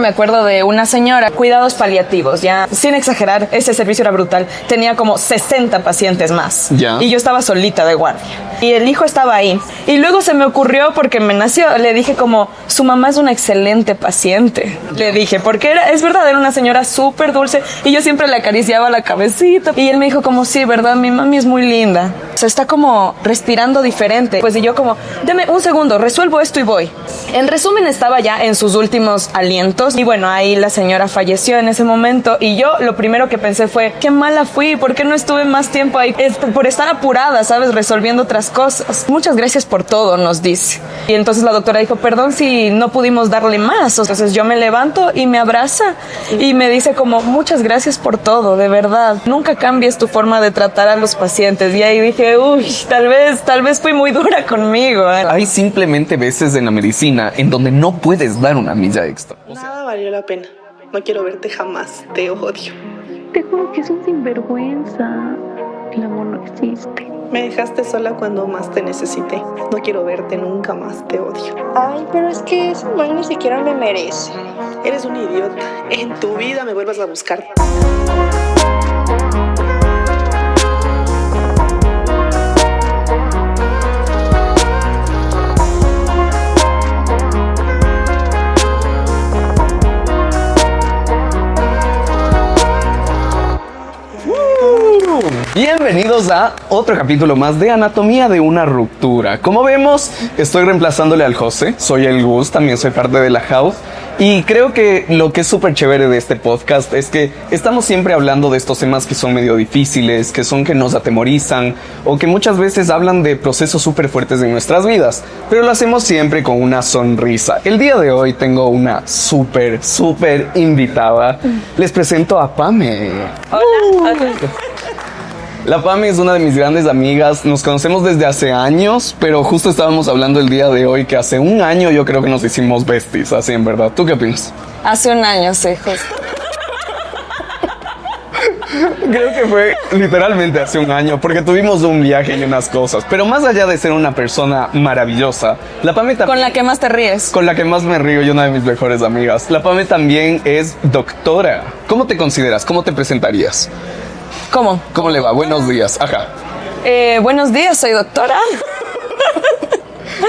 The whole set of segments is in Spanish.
me acuerdo de una señora, cuidados paliativos, ya sin exagerar, ese servicio era brutal. Tenía como 60 pacientes más. Ya. Y yo estaba solita de guardia. Y el hijo estaba ahí. Y luego se me ocurrió, porque me nació, le dije como, su mamá es una excelente paciente. Le dije, porque es verdad, era una señora súper dulce y yo siempre le acariciaba la cabecita. Y él me dijo como, sí, verdad, mi mami es muy linda. O sea, está como respirando diferente. Pues y yo como, deme un segundo, resuelvo esto y voy. En resumen, estaba ya en sus últimos alientos. Y bueno, ahí la señora falleció en ese momento. Y yo lo primero que pensé fue, qué mala fui, ¿por qué no estuve más tiempo ahí? Por estar apurada, ¿sabes? Resolviendo otras cosas. Muchas gracias por todo, nos dice. Y entonces la doctora dijo, perdón si no pudimos darle más. Entonces yo me levanto y me abraza y me dice como, muchas gracias por todo, de verdad. Nunca cambies tu forma de tratar a los pacientes. Y ahí dije, uy, tal vez fui muy dura conmigo. Hay simplemente veces en la medicina en donde no puedes dar una milla extra. Nada valió la pena. No quiero verte jamás. Te odio. Te juro que es un sinvergüenza. El amor no existe. Me dejaste sola cuando más te necesité. No quiero verte nunca más. Te odio. Ay, pero es que ese man ni siquiera me merece. Eres un idiota. En tu vida me vuelvas a buscar. Bienvenidos a otro capítulo más de Anatomía de una Ruptura. Como vemos, estoy reemplazándole al José. Soy el Gus, también soy parte de la House. Y creo que lo que es súper chévere de este podcast es que estamos siempre hablando de estos temas que son medio difíciles, que nos atemorizan o que muchas veces hablan de procesos súper fuertes en nuestras vidas, pero lo hacemos siempre con una sonrisa. El día de hoy tengo una súper invitada. Les presento a Pame. Hola. La Pame es una de mis grandes amigas, nos conocemos desde hace años, pero justo estábamos hablando el día de hoy que hace un año yo creo que nos hicimos besties, así en verdad. ¿Tú qué opinas? Hace un año, sí, justo. Creo que fue literalmente hace un año, porque tuvimos un viaje y unas cosas. Pero más allá de ser una persona maravillosa, la Pame también... Con la que más te ríes. Con la que más me río y una de mis mejores amigas. La Pame también es doctora. ¿Cómo te consideras? ¿Cómo te presentarías? ¿Cómo? ¿Cómo le va? Buenos días. Ajá. Buenos días, soy doctora.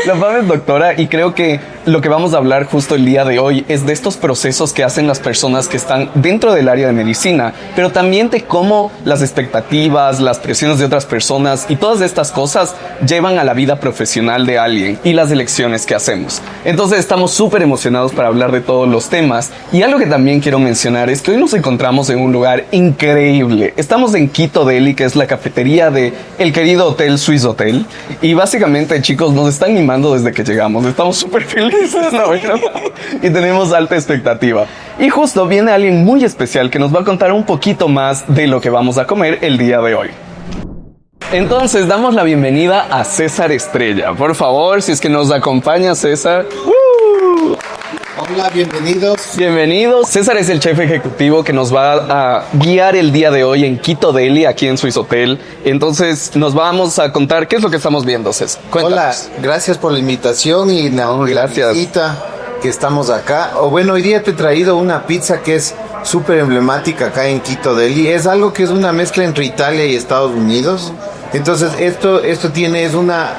La Pame es doctora y creo que lo que vamos a hablar justo el día de hoy es de estos procesos que hacen las personas que están dentro del área de medicina, pero también de cómo las expectativas, las presiones de otras personas y todas estas cosas llevan a la vida profesional de alguien y las elecciones que hacemos. Entonces estamos súper emocionados para hablar de todos los temas y algo que también quiero mencionar es que hoy nos encontramos en un lugar increíble. Estamos en Quito Deli, que es la cafetería de el querido Hotel Swiss Hotel, y básicamente, chicos, nos están mimando desde que llegamos. Estamos súper felices. ¿No? Y tenemos alta expectativa. Y justo viene alguien muy especial que nos va a contar un poquito más de lo que vamos a comer el día de hoy. Entonces damos la bienvenida a César Estrella. Por favor, si es que nos acompaña César. Hola, bienvenidos. Bienvenidos. César es el chef ejecutivo que nos va a guiar el día de hoy en Quito Deli, aquí en Swiss Hotel. Entonces nos vamos a contar qué es lo que estamos viendo, César. Cuéntanos. Hola, gracias por la invitación y la gracias. visita que estamos acá. Bueno, hoy día te he traído una pizza que es súper emblemática acá en Quito Deli. Es algo que es una mezcla entre Italia y Estados Unidos. Entonces esto es una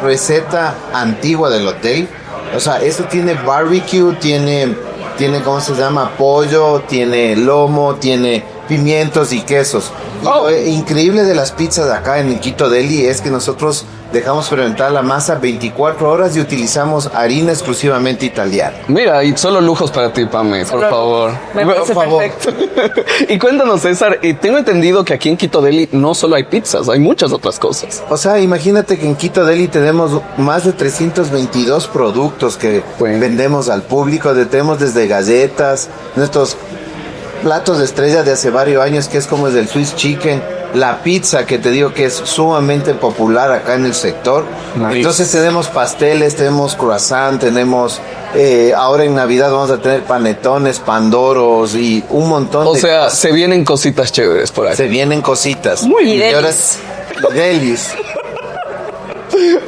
receta antigua del hotel. O sea, esto tiene barbecue, tiene ¿cómo se llama? Pollo, tiene lomo, tiene pimientos y quesos. Y lo increíble de las pizzas de acá en Quito Deli es que nosotros dejamos fermentar la masa 24 horas y utilizamos harina exclusivamente italiana. Mira, y solo lujos para ti, Pame, por favor. Me parece perfecto. Y cuéntanos, César, tengo entendido que aquí en Quito Deli no solo hay pizzas, hay muchas otras cosas. O sea, imagínate que en Quito Deli tenemos más de 322 productos que vendemos al público. Tenemos desde galletas, nuestros platos de estrella de hace varios años, que es como el Swiss Chicken, la pizza, que te digo que es sumamente popular acá en el sector. Nice. Entonces tenemos pasteles, tenemos croissant, tenemos ahora en Navidad vamos a tener panetones, pandoros y un montón de cosas. Se vienen cositas chéveres por ahí. Se vienen cositas. Muy bien. Delis.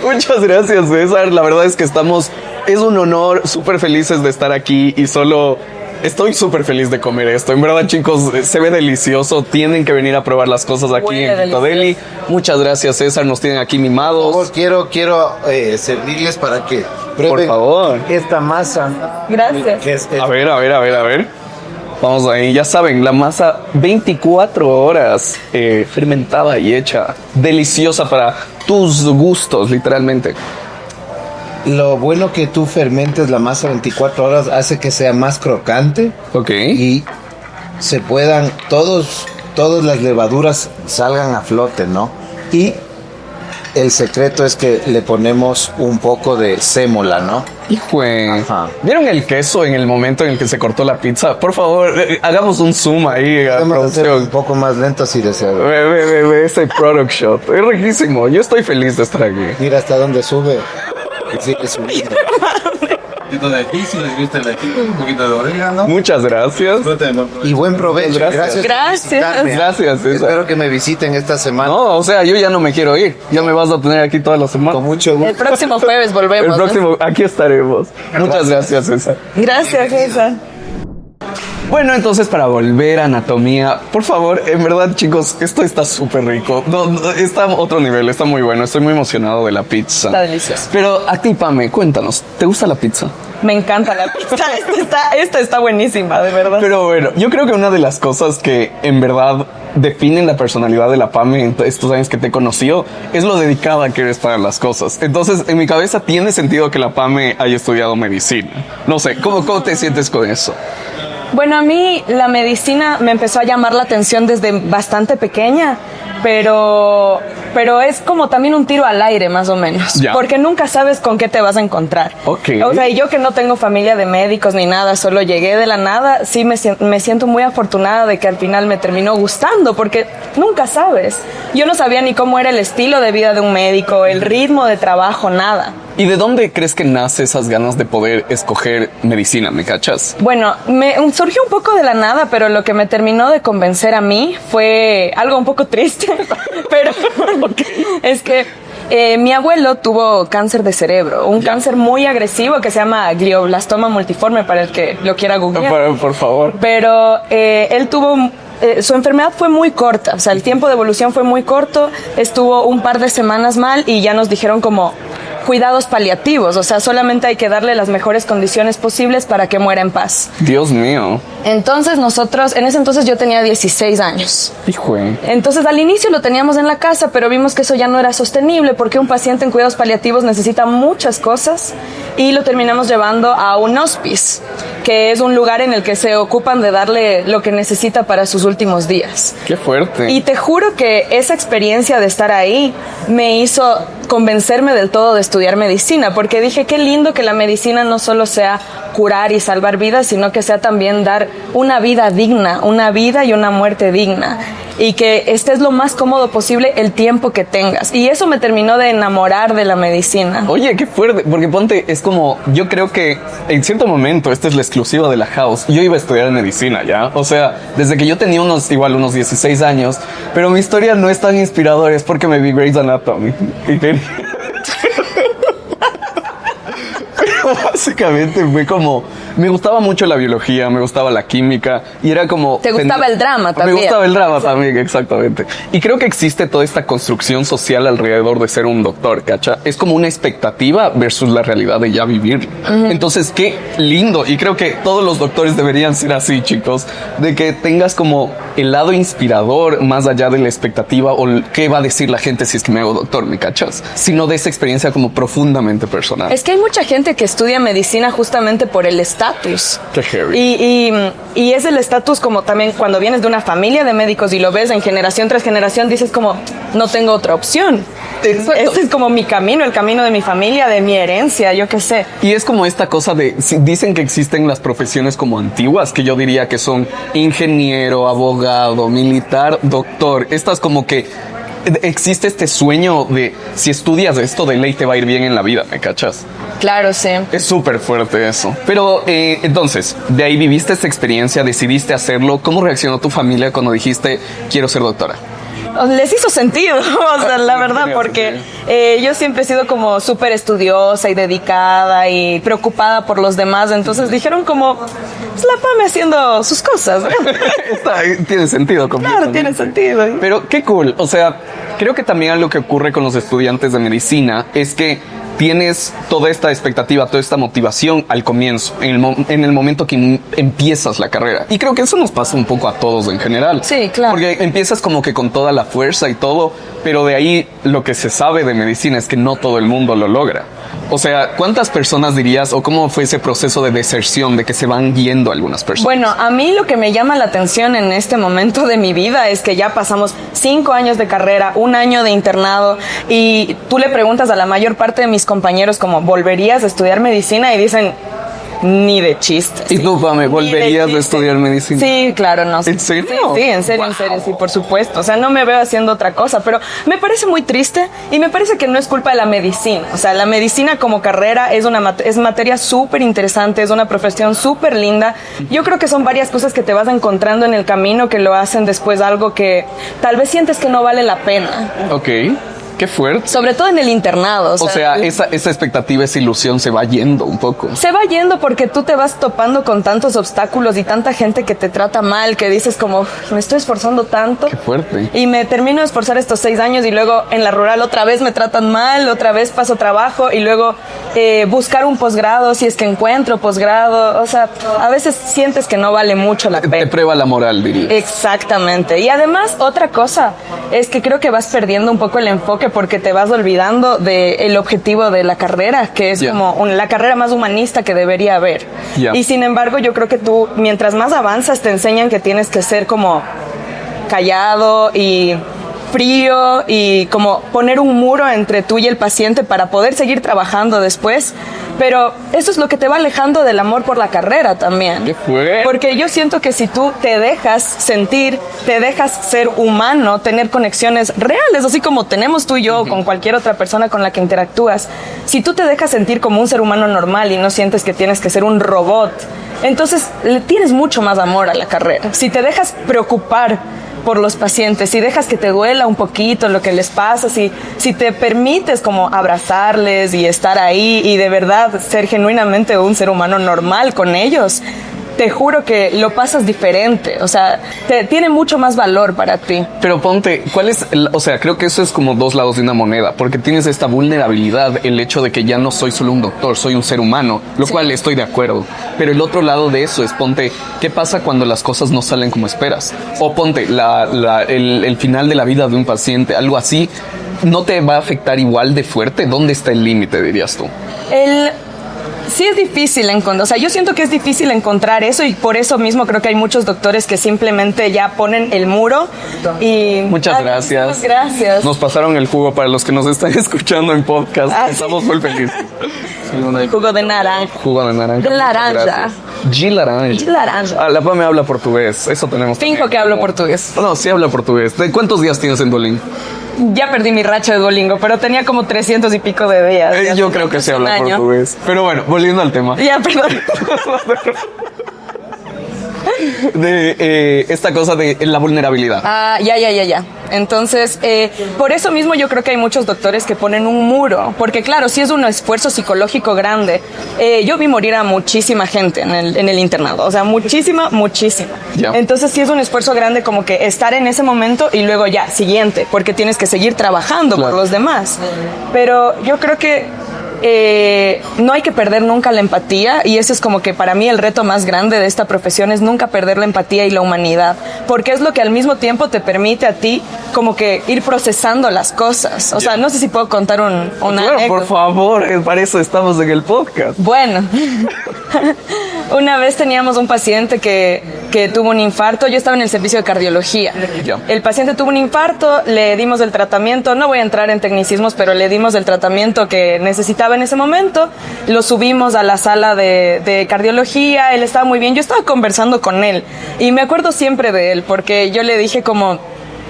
Muchas gracias, César. La verdad es que es un honor, súper felices de estar aquí y solo Estoy súper feliz de comer esto. En verdad, chicos, se ve delicioso. Tienen que venir a probar las cosas aquí Huele en Quito Deli. Muchas gracias, César. Nos tienen aquí mimados. Por favor, quiero servirles para que prueben Por favor. esta masa. Gracias. Que es- A ver. Vamos ahí, ya saben, la masa 24 horas fermentada y hecha. Deliciosa para tus gustos, literalmente. Lo bueno que tú fermentes la masa 24 horas hace que sea más crocante Ok. y se puedan todas las levaduras salgan a flote, ¿no? Y el secreto es que le ponemos un poco de sémola, ¿no? Híjole. Ajá. ¿Vieron el queso en el momento en el que se cortó la pizza? Por favor, hagamos un zoom ahí a Podemos hacer producción. un poco más lento si deseas. Ve ese product shot. Es riquísimo. Yo estoy feliz de estar aquí. Mira hasta dónde sube. Sigue subiendo. Un poquito de aquí, si les gusta el aquí, un poquito de orégano. Muchas gracias. Y buen provecho. Gracias. Gracias. por visitarme. Gracias, César. Espero que me visiten esta semana. No, o sea, yo ya no me quiero ir. Ya me vas a tener aquí toda la semana. Con mucho El gusto. próximo jueves volvemos. El ¿no? próximo, aquí estaremos. Muchas gracias, César. Gracias, César. Bueno, entonces para volver a anatomía, por favor, en verdad, chicos, esto está súper rico. No, está a otro nivel, está muy bueno. Estoy muy emocionado de la pizza. Está delicioso. Pero a ti, Pame, cuéntanos, ¿te gusta la pizza? Me encanta la pizza. Esta está buenísima, de verdad. Pero bueno, yo creo que una de las cosas que en verdad definen la personalidad de la Pame en estos años que te he conocido es lo dedicada que eres para las cosas. Entonces, en mi cabeza tiene sentido que la Pame haya estudiado medicina. No sé, ¿cómo te sientes con eso? Bueno, a mí la medicina me empezó a llamar la atención desde bastante pequeña, pero es como también un tiro al aire, más o menos. Ya. Porque nunca sabes con qué te vas a encontrar. Ok. O sea, y yo que no tengo familia de médicos ni nada, solo llegué de la nada, sí me siento muy afortunada de que al final me terminó gustando, porque nunca sabes. Yo no sabía ni cómo era el estilo de vida de un médico, el ritmo de trabajo, nada. ¿Y de dónde crees que nace esas ganas de poder escoger medicina, me cachas? Bueno, me surgió un poco de la nada, pero lo que me terminó de convencer a mí fue algo un poco triste, pero es que mi abuelo tuvo cáncer de cerebro, un cáncer muy agresivo que se llama glioblastoma multiforme, para el que lo quiera googlear. Por favor. Pero él tuvo... su enfermedad fue muy corta, o sea, el tiempo de evolución fue muy corto, estuvo un par de semanas mal y ya nos dijeron como cuidados paliativos, o sea, solamente hay que darle las mejores condiciones posibles para que muera en paz. Dios mío. Entonces en ese entonces yo tenía 16 años. Hijo. Entonces al inicio lo teníamos en la casa, pero vimos que eso ya no era sostenible porque un paciente en cuidados paliativos necesita muchas cosas y lo terminamos llevando a un hospice, que es un lugar en el que se ocupan de darle lo que necesita para sus últimos días. Qué fuerte. Y te juro que esa experiencia de estar ahí me hizo convencerme del todo de estudiar medicina, porque dije qué lindo que la medicina no solo sea curar y salvar vidas, sino que sea también dar una vida digna, una vida y una muerte digna, y que estés lo más cómodo posible el tiempo que tengas. Y eso me terminó de enamorar de la medicina. Oye, qué fuerte, porque ponte, es como, yo creo que en cierto momento, esta es la exclusiva de la house, yo iba a estudiar medicina, ¿ya? O sea, desde que yo tenía unos 16 años, pero mi historia no es tan inspiradora, es porque me vi Grey's Anatomy. Y quería... Pero básicamente fue como, me gustaba mucho la biología, me gustaba la química y era como... ¿Te gustaba el drama también? Me gustaba el drama también, exactamente. Y creo que existe toda esta construcción social alrededor de ser un doctor, ¿cacha? Es como una expectativa versus la realidad de ya vivir. Entonces, qué lindo. Y creo que todos los doctores deberían ser así, chicos, de que tengas como el lado inspirador más allá de la expectativa o qué va a decir la gente si es que me hago doctor, ¿me cachas? Sino de esa experiencia como profundamente personal. Es que hay mucha gente que estudia medicina justamente por el estatus. Qué heavy. Y es el estatus como también cuando vienes de una familia de médicos y lo ves en generación tras generación, dices como, no tengo otra opción. Exacto. Este es como mi camino, el camino de mi familia, de mi herencia, yo qué sé. Y es como esta cosa de, dicen que existen las profesiones como antiguas, que yo diría que son ingeniero, abogado, militar, doctor. Estas como que existe este sueño de si estudias esto de ley te va a ir bien en la vida, ¿me cachas? Claro, sí. Es súper fuerte eso. Pero entonces, de ahí viviste esta experiencia, decidiste hacerlo. ¿Cómo reaccionó tu familia cuando dijiste quiero ser doctora? les hizo sentido, o sea, la verdad, porque yo siempre he sido como súper estudiosa y dedicada y preocupada por los demás, entonces dijeron como, pues la Pame haciendo sus cosas, ¿no? Tiene sentido. Claro, tiene sentido. Pero qué cool, o sea, creo que también algo que ocurre con los estudiantes de medicina es que tienes toda esta expectativa, toda esta motivación al comienzo, en el momento que empiezas la carrera. Y creo que eso nos pasa un poco a todos en general. Sí, claro. Porque empiezas como que con toda la fuerza y todo, pero de ahí lo que se sabe de medicina es que no todo el mundo lo logra. O sea, ¿cuántas personas dirías o cómo fue ese proceso de deserción, de que se van yendo algunas personas? Bueno, a mí lo que me llama la atención en este momento de mi vida es que ya pasamos 5 años de carrera, 1 año de internado, y tú le preguntas a la mayor parte de mis compañeros como, ¿volverías a estudiar medicina? Y dicen, ni de chiste. ¿Y tú, Pame, volverías a estudiar medicina? Sí, claro, no. ¿En serio? Sí, en serio, Wow. en serio, sí, por supuesto. O sea, no me veo haciendo otra cosa, pero me parece muy triste y me parece que no es culpa de la medicina. O sea, la medicina como carrera es materia súper interesante, es una profesión súper linda. Yo creo que son varias cosas que te vas encontrando en el camino que lo hacen después algo que tal vez sientes que no vale la pena. Ok. Qué fuerte. Sobre todo en el internado. O sea, esa expectativa, esa ilusión se va yendo un poco. Se va yendo porque tú te vas topando con tantos obstáculos y tanta gente que te trata mal, que dices como, me estoy esforzando tanto. Qué fuerte. Y me termino de esforzar estos 6 años y luego en la rural otra vez me tratan mal, otra vez paso trabajo y luego buscar un posgrado si es que encuentro posgrado. O sea, a veces sientes que no vale mucho la Te pena. prueba la moral, diría. Exactamente. Y además, otra cosa es que creo que vas perdiendo un poco el enfoque porque te vas olvidando del objetivo de la carrera, que es como la carrera más humanista que debería haber. Y sin embargo, yo creo que tú, mientras más avanzas, te enseñan que tienes que ser como callado y frío y como poner un muro entre tú y el paciente para poder seguir trabajando después. Pero eso es lo que te va alejando del amor por la carrera también. ¿Qué fue? Porque yo siento que si tú te dejas sentir, te dejas ser humano, tener conexiones reales, así como tenemos tú y yo con cualquier otra persona con la que interactúas, si tú te dejas sentir como un ser humano normal y no sientes que tienes que ser un robot, entonces le tienes mucho más amor a la carrera. Si te dejas preocupar por los pacientes, si dejas que te duela un poquito lo que les pasa, si te permites como abrazarles y estar ahí y de verdad ser genuinamente un ser humano normal con ellos, te juro que lo pasas diferente, o sea, tiene mucho más valor para ti. Pero ponte, o sea, creo que eso es como dos lados de una moneda, porque tienes esta vulnerabilidad, el hecho de que ya no soy solo un doctor, soy un ser humano, lo cual estoy de acuerdo. Pero el otro lado de eso es, ponte, ¿qué pasa cuando las cosas no salen como esperas? O ponte, el final de la vida de un paciente, algo así, ¿no te va a afectar igual de fuerte? ¿Dónde está el límite, dirías tú? Sí es difícil encontrar, o sea, yo siento que es difícil encontrar eso y por eso mismo creo que hay muchos doctores que simplemente ya ponen el muro y... Muchas gracias. Muchas gracias. Nos pasaron el jugo para los que nos están escuchando en podcast. Estamos muy felices. Jugo de naranja. Jugo de naranja. De naranja. G-laranja. G-laranja. La Pame habla portugués, eso tenemos. Finjo que hablo portugués. No, sí habla portugués. ¿De cuántos días tienes en Duolingo? Ya perdí mi racha de Duolingo, pero tenía como 300 y pico de días. Yo creo que sí habla portugués. Pero bueno, volviendo al tema. Ya, perdón. De esta cosa de la vulnerabilidad. Ya. Entonces, por eso mismo yo creo que hay muchos doctores que ponen un muro, porque claro, sí es un esfuerzo psicológico grande. Yo vi morir a muchísima gente en el internado, o sea, muchísima. Entonces sí es un esfuerzo grande como que estar en ese momento y luego ya, siguiente, porque tienes que seguir trabajando por los demás. Pero yo creo que no hay que perder nunca la empatía y ese es como que para mí el reto más grande de esta profesión es nunca perder la empatía y la humanidad, porque es lo que al mismo tiempo te permite a ti como que ir procesando las cosas. O sea, no sé si puedo contar una anécdota. Por favor, para eso estamos en el podcast. Bueno, una vez teníamos un paciente que tuvo un infarto. Yo estaba en el servicio de cardiología. El paciente tuvo un infarto, le dimos el tratamiento, no voy a entrar en tecnicismos, pero le dimos el tratamiento que necesitaba en ese momento, lo subimos a la sala de cardiología, él estaba muy bien, yo estaba conversando con él y me acuerdo siempre de él porque yo le dije como...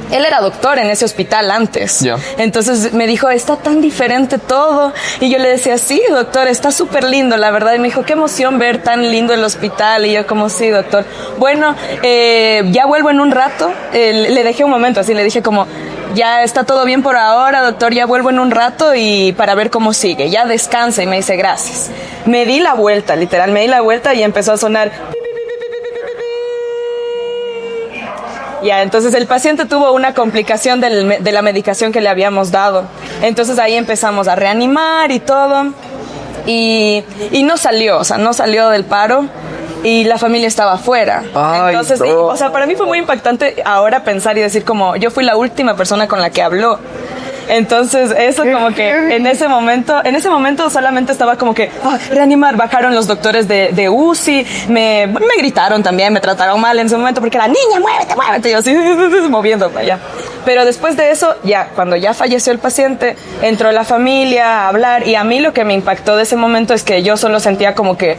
Él era doctor en ese hospital antes. Entonces me dijo, está tan diferente todo. Y yo le decía, sí, doctor, está súper lindo, la verdad. Y me dijo, qué emoción ver tan lindo el hospital. Y yo como, sí, doctor. Bueno, ya vuelvo en un rato. Le dejé un momento así, le dije como, ya está todo bien por ahora, doctor, ya vuelvo en un rato y para ver cómo sigue, ya descansa. Y me dice, gracias. Me di la vuelta, literal, me di la vuelta y empezó a sonar. Ya, entonces el paciente tuvo una complicación de la medicación que le habíamos dado. Entonces ahí empezamos a reanimar y todo. Y no salió, o sea, no salió del paro. Y la familia estaba afuera. Ay, entonces, no. o sea, para mí fue muy impactante ahora pensar y decir como, yo fui la última persona con la que habló. Entonces, eso como que en ese momento solamente estaba como que, reanimar, bajaron los doctores de UCI, me gritaron también, me trataron mal en ese momento porque era, niña, muévete, yo así, moviendo para allá. Pero después de eso, ya, cuando ya falleció el paciente, entró la familia a hablar y a mí lo que me impactó de ese momento es que yo solo sentía como que,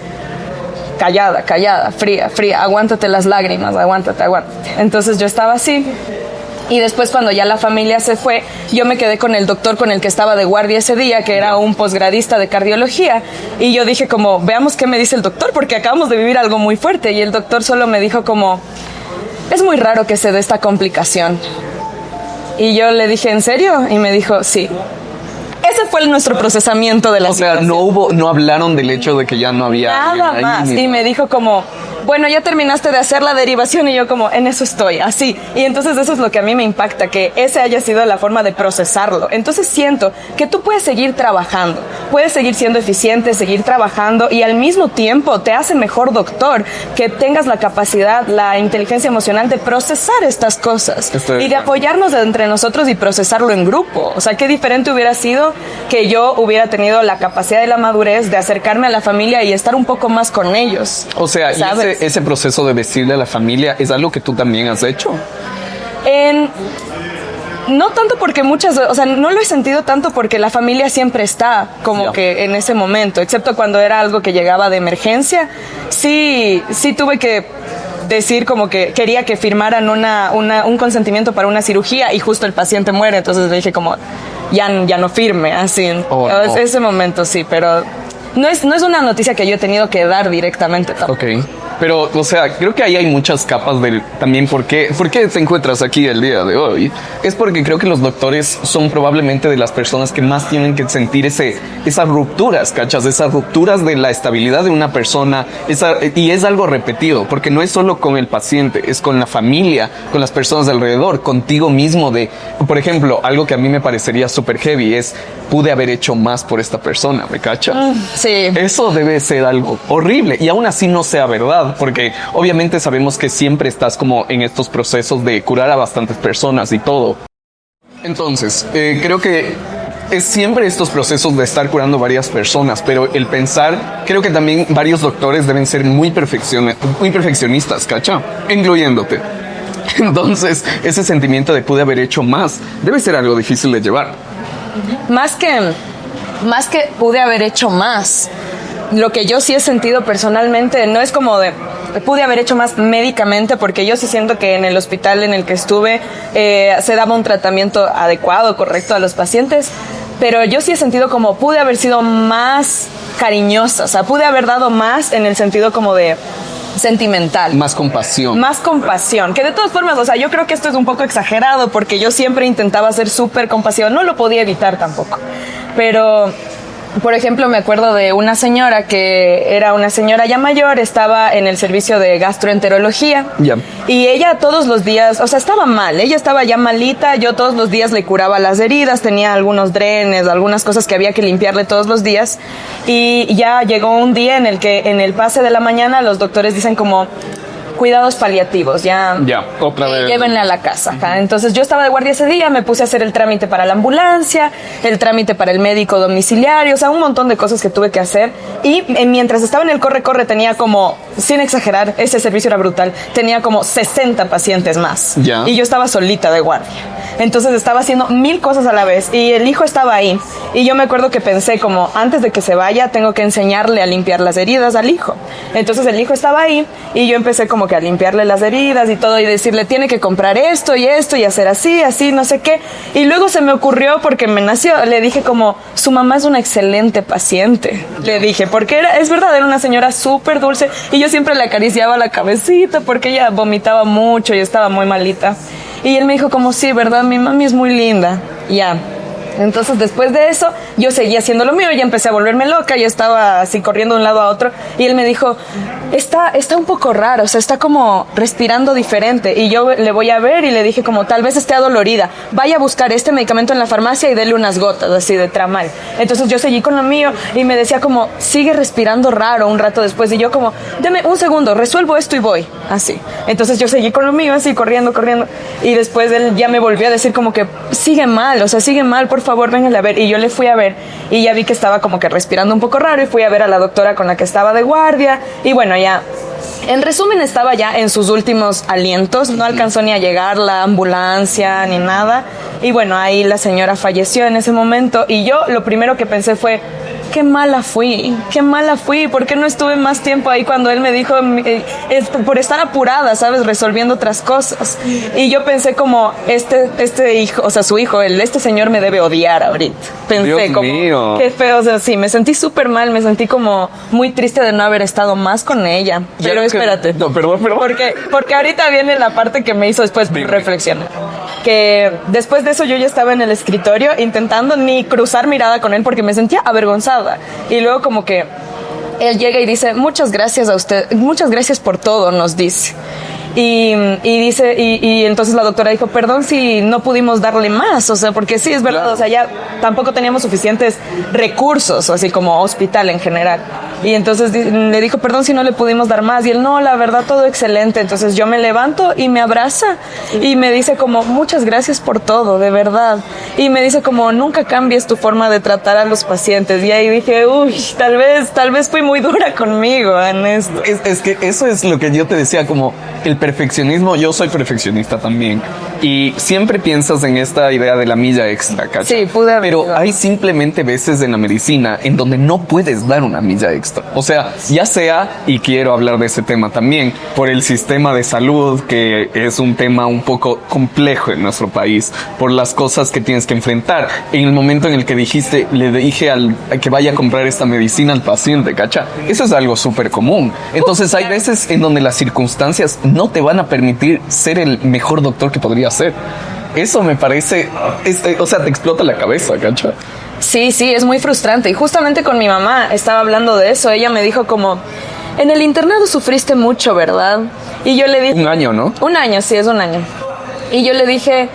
callada, fría, aguántate las lágrimas, aguántate. Entonces yo estaba así. Y después cuando ya la familia se fue, yo me quedé con el doctor con el que estaba de guardia ese día, que era un posgradista de cardiología. Y yo dije como, veamos qué me dice el doctor, porque acabamos de vivir algo muy fuerte. Y el doctor solo me dijo como, es muy raro que se dé esta complicación. Y yo le dije, ¿en serio? Y me dijo, sí. Ese fue nuestro procesamiento de la situación. O sea, no hablaron del hecho de que ya no había nada más. Y me dijo como, bueno, ya terminaste de hacer la derivación. Y yo como, en eso estoy, así. Y entonces eso es lo que a mí me impacta, que esa haya sido la forma de procesarlo. Entonces siento que tú puedes seguir trabajando, puedes seguir siendo eficiente, seguir trabajando y al mismo tiempo te hace mejor doctor que tengas la capacidad, la inteligencia emocional de procesar estas cosas y de apoyarnos entre nosotros y procesarlo en grupo. O sea, qué diferente hubiera sido que yo hubiera tenido la capacidad y la madurez de acercarme a la familia y estar un poco más con ellos. O sea, ¿sabes? ¿y ese proceso de decirle a la familia es algo que tú también has hecho? No tanto porque o sea, no lo he sentido tanto porque la familia siempre está como que en ese momento, excepto cuando era algo que llegaba de emergencia. Sí tuve que decir como que quería que firmaran un consentimiento para una cirugía y justo el paciente muere, entonces le dije como, ya no firme, así. Oh, no. Ese momento sí, pero no es una noticia que yo he tenido que dar directamente tampoco. Ok. Pero, o sea, creo que ahí hay muchas capas del también por qué te encuentras aquí el día de hoy. Es porque creo que los doctores son probablemente de las personas que más tienen que sentir esas rupturas, ¿cachas? Esas rupturas de la estabilidad de una persona. Y es algo repetido, porque no es solo con el paciente, es con la familia, con las personas de alrededor, contigo mismo. Por ejemplo, algo que a mí me parecería súper heavy es, pude haber hecho más por esta persona, ¿me cachas? Sí. Eso debe ser algo horrible y aún así no sea verdad. Porque obviamente sabemos que siempre estás como en estos procesos de curar a bastantes personas y todo. Entonces, creo que es siempre estos procesos de estar curando varias personas, pero el pensar, creo que también varios doctores deben ser muy perfeccionistas, ¿cacha? Incluyéndote. Entonces, ese sentimiento de pude haber hecho más debe ser algo difícil de llevar. Más que pude haber hecho más. Lo que yo sí he sentido personalmente no es como de pude haber hecho más médicamente, porque yo sí siento que en el hospital en el que estuve se daba un tratamiento adecuado, correcto a los pacientes, pero yo sí he sentido como pude haber sido más cariñosa, o sea, pude haber dado más en el sentido como de sentimental. Más compasión. Más compasión, que de todas formas, o sea, yo creo que esto es un poco exagerado porque yo siempre intentaba ser súper compasiva, no lo podía evitar tampoco, pero... Por ejemplo, me acuerdo de una señora que era una señora ya mayor, estaba en el servicio de gastroenterología y ella todos los días, o sea, estaba mal, ella estaba ya malita, yo todos los días le curaba las heridas, tenía algunos drenes, algunas cosas que había que limpiarle todos los días y ya llegó un día en el que en el pase de la mañana los doctores dicen como... cuidados paliativos, otra vez. Llévenle a la casa. Entonces yo estaba de guardia ese día, me puse a hacer el trámite para la ambulancia, el trámite para el médico domiciliario, o sea, un montón de cosas que tuve que hacer. Y mientras estaba en el corre-corre tenía como, sin exagerar, ese servicio era brutal, tenía como 60 pacientes más. Y yo estaba solita de guardia. Entonces estaba haciendo 1000 cosas a la vez y el hijo estaba ahí. Y yo me acuerdo que pensé como, antes de que se vaya, tengo que enseñarle a limpiar las heridas al hijo. Entonces el hijo estaba ahí y yo empecé como que a limpiarle las heridas y todo y decirle, tiene que comprar esto y hacer así, no sé qué. Y luego se me ocurrió, porque me nació, le dije como, su mamá es una excelente paciente. Le dije, porque es verdad, era una señora súper dulce y yo siempre le acariciaba la cabecita porque ella vomitaba mucho y estaba muy malita. Y él me dijo como, sí, ¿verdad? Mi mami es muy linda. Ya. Entonces, después de eso, yo seguía haciendo lo mío, ya empecé a volverme loca, ya estaba así corriendo de un lado a otro, y él me dijo, está un poco raro, o sea, está como respirando diferente, y yo le voy a ver y le dije como, tal vez esté adolorida, vaya a buscar este medicamento en la farmacia y dele unas gotas, así de tramal. Entonces yo seguí con lo mío, y me decía como, sigue respirando raro un rato después, y yo como, deme un segundo, resuelvo esto y voy, así. Entonces yo seguí con lo mío, así, corriendo, y después él ya me volvió a decir como que, sigue mal, por favor, véngale a ver. Y yo le fui a ver y ya vi que estaba como que respirando un poco raro y fui a ver a la doctora con la que estaba de guardia y bueno, ya en resumen estaba ya en sus últimos alientos, no alcanzó ni a llegar la ambulancia ni nada y bueno, ahí la señora falleció en ese momento y yo lo primero que pensé fue, qué mala fui, ¿por qué no estuve más tiempo ahí cuando él me dijo, por estar apurada, ¿sabes? Resolviendo otras cosas. Y yo pensé como, este hijo, o sea, su hijo, este señor me debe odiar ahorita. Pensé Dios como, mío. qué feo, o sea, sí, me sentí súper mal, me sentí como muy triste de no haber estado más con ella. Pero espérate. No, perdón. Porque ahorita viene la parte que me hizo después reflexionar. Que después de eso yo ya estaba en el escritorio intentando ni cruzar mirada con él porque me sentía avergonzada. Y luego como que él llega y dice, muchas gracias a usted, muchas gracias por todo, nos dice. Y dice, y entonces la doctora dijo, perdón si no pudimos darle más, o sea, porque sí, es verdad, o sea, ya tampoco teníamos suficientes recursos, así como hospital en general. Y entonces le dijo, perdón si no le pudimos dar más. Y él, no, la verdad, todo excelente. Entonces yo me levanto y me abraza y me dice como, muchas gracias por todo, de verdad. Y me dice como, nunca cambies tu forma de tratar a los pacientes. Y ahí dije, uy, tal vez fui muy dura conmigo en esto. Es que eso es lo que yo te decía, como el perfeccionismo. Yo soy perfeccionista también. Y siempre piensas en esta idea de la milla extra, ¿cachai? Sí, pude haber. Pero hay simplemente veces en la medicina en donde no puedes dar una milla extra. O sea, ya sea, y quiero hablar de ese tema también, por el sistema de salud, que es un tema un poco complejo en nuestro país, por las cosas que tienes que enfrentar. En el momento en el que le dije a que vaya a comprar esta medicina al paciente, ¿cacha? Eso es algo súper común. Entonces hay veces en donde las circunstancias no te van a permitir ser el mejor doctor que podría ser. Eso me parece, o sea, te explota la cabeza, ¿cacha? Sí, es muy frustrante. Y justamente con mi mamá estaba hablando de eso. Ella me dijo como, en el internado sufriste mucho, ¿verdad? Y yo le dije... 1 año, ¿no? 1 año, sí, es 1 año. Y yo le dije...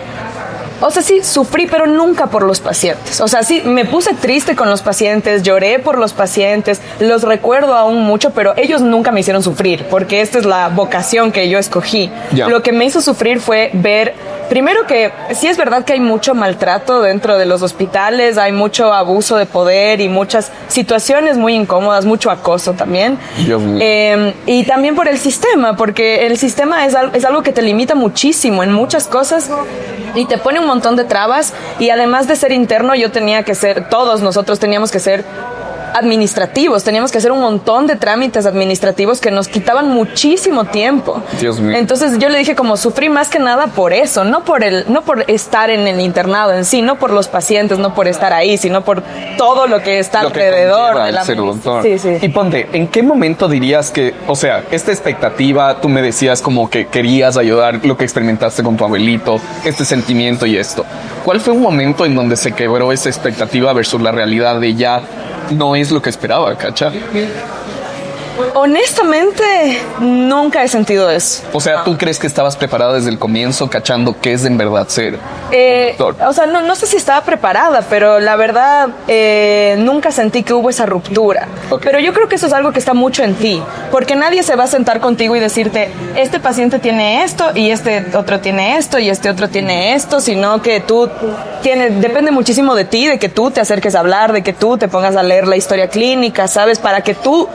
O sea, sí, sufrí, pero nunca por los pacientes. O sea, sí, me puse triste con los pacientes, lloré por los pacientes, los recuerdo aún mucho, pero ellos nunca me hicieron sufrir, porque esta es la vocación que yo escogí. Ya. Lo que me hizo sufrir fue ver, primero que sí es verdad que hay mucho maltrato dentro de los hospitales, hay mucho abuso de poder y muchas situaciones muy incómodas, mucho acoso también. Dios mío. Y también por el sistema, porque el sistema es algo que te limita muchísimo en muchas cosas y te pone un montón de trabas, y además de ser interno todos nosotros teníamos que ser administrativos, teníamos que hacer un montón de trámites administrativos que nos quitaban muchísimo tiempo. Dios mío. Entonces yo le dije como, sufrí más que nada por eso, no por estar en el internado en sí, no por los pacientes, no por estar ahí, sino por todo lo que está alrededor de la ser doctor. Sí. Y ponte, ¿en qué momento dirías que, o sea, esta expectativa, tú me decías como que querías ayudar, lo que experimentaste con tu abuelito, este sentimiento y esto? ¿Cuál fue un momento en donde se quebró esa expectativa versus la realidad de ya no es lo que esperaba, ¿cacha? Honestamente, nunca he sentido eso. O sea, ¿tú crees que estabas preparada desde el comienzo, cachando qué es en verdad ser doctor? O sea, no sé si estaba preparada, pero la verdad nunca sentí que hubo esa ruptura. Okay. Pero yo creo que eso es algo que está mucho en ti, porque nadie se va a sentar contigo y decirte, este paciente tiene esto y este otro tiene esto y este otro tiene esto, sino que depende muchísimo de ti, de que tú te acerques a hablar, de que tú te pongas a leer la historia clínica, ¿sabes? Para que tú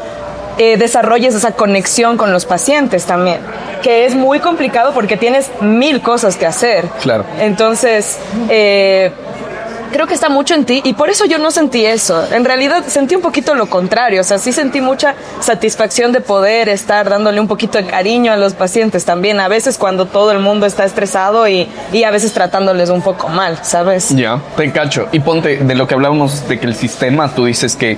desarrolles esa conexión con los pacientes también, que es muy complicado porque tienes 1000 cosas que hacer. Claro. Entonces, creo que está mucho en ti y por eso yo no sentí eso. En realidad sentí un poquito lo contrario, o sea, sí sentí mucha satisfacción de poder estar dándole un poquito de cariño a los pacientes también, a veces cuando todo el mundo está estresado y a veces tratándoles un poco mal, ¿sabes? Ya, te cacho. Y ponte, de lo que hablábamos de que el sistema, tú dices que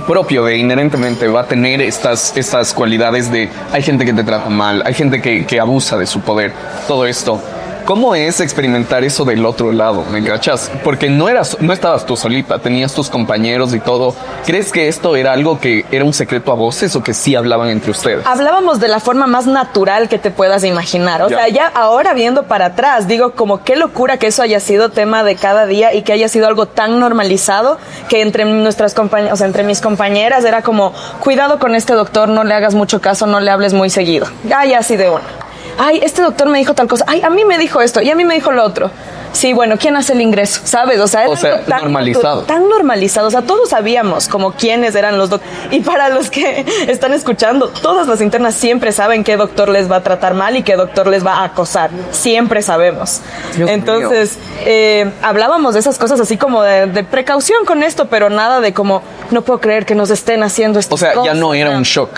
propio de inherentemente va a tener estas cualidades de hay gente que te trata mal, hay gente que abusa de su poder, todo esto. ¿Cómo es experimentar eso del otro lado? ¿Me cachas? Porque no estabas tú solita, tenías tus compañeros y todo. ¿Crees que esto era algo que era un secreto a voces o que sí hablaban entre ustedes? Hablábamos de la forma más natural que te puedas imaginar. O sea, ya ahora viendo para atrás, digo, como qué locura que eso haya sido tema de cada día y que haya sido algo tan normalizado que entre nuestras compañeras, o sea, entre mis compañeras era como, cuidado con este doctor, no le hagas mucho caso, no le hables muy seguido. Ya así de una. Ay, este doctor me dijo tal cosa. Ay, a mí me dijo esto y a mí me dijo lo otro. Sí, bueno, ¿quién hace el ingreso? ¿Sabes? O sea, tan normalizado. Tan normalizado. O sea, todos sabíamos como quiénes eran los doctores. Y para los que están escuchando, todas las internas siempre saben qué doctor les va a tratar mal y qué doctor les va a acosar. Siempre sabemos. Dios Entonces, hablábamos de esas cosas así como de precaución con esto, pero nada de como, no puedo creer que nos estén haciendo esto. O sea, ya no era un shock.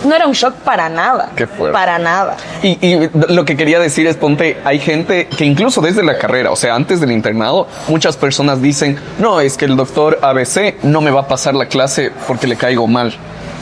No era un shock para nada. Qué fuerte. Para nada. Y lo que quería decir es, ponte, hay gente que incluso desde la carrera, o sea, antes del internado, muchas personas dicen, no, es que el doctor ABC no me va a pasar la clase porque le caigo mal.